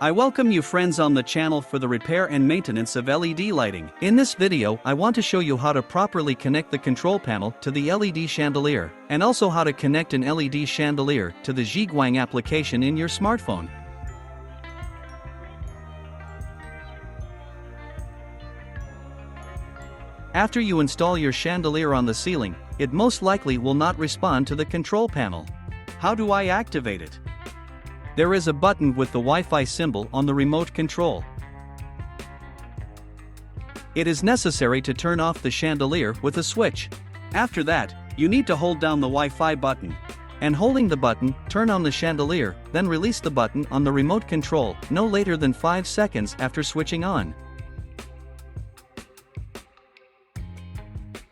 I welcome you friends on the channel for the repair and maintenance of LED lighting. In this video, I want to show you how to properly connect the control panel to the LED chandelier, and also how to connect an LED chandelier to the Zhiguang application in your smartphone. After you install your chandelier on the ceiling, it most likely will not respond to the control panel. How do I activate it? There is a button with the Wi-Fi symbol on the remote control. It is necessary to turn off the chandelier with a switch. After that, you need to hold down the Wi-Fi button. And holding the button, turn on the chandelier, then release the button on the remote control no later than 5 seconds after switching on.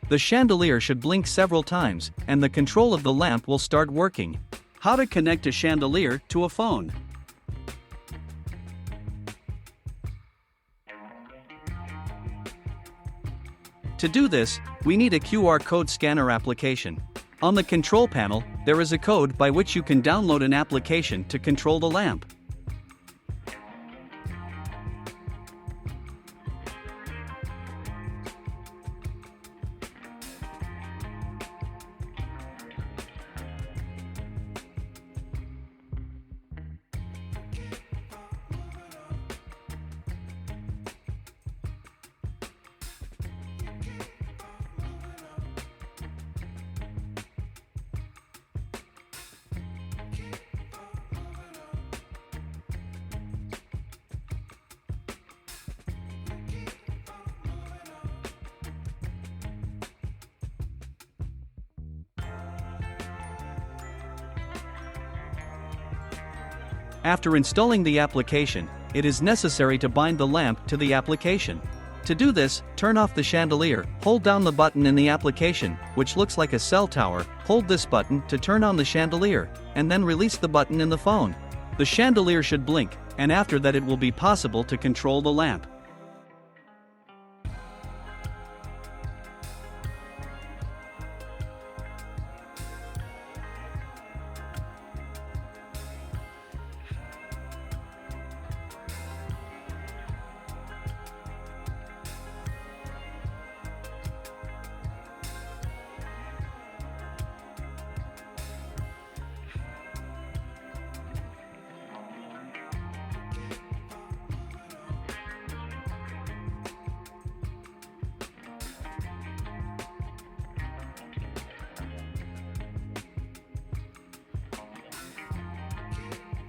The chandelier should blink several times, and the control of the lamp will start working. How to connect a chandelier to a phone. To do this, we need a QR code scanner application. On the control panel, there is a code by which you can download an application to control the lamp. After installing the application, it is necessary to bind the lamp to the application. To do this, turn off the chandelier, hold down the button in the application, which looks like a cell tower, hold this button to turn on the chandelier, and then release the button in the phone. The chandelier should blink, and after that it will be possible to control the lamp.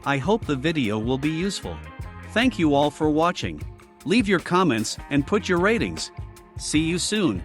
I hope the video will be useful. Thank you all for watching. Leave your comments and put your ratings. See you soon.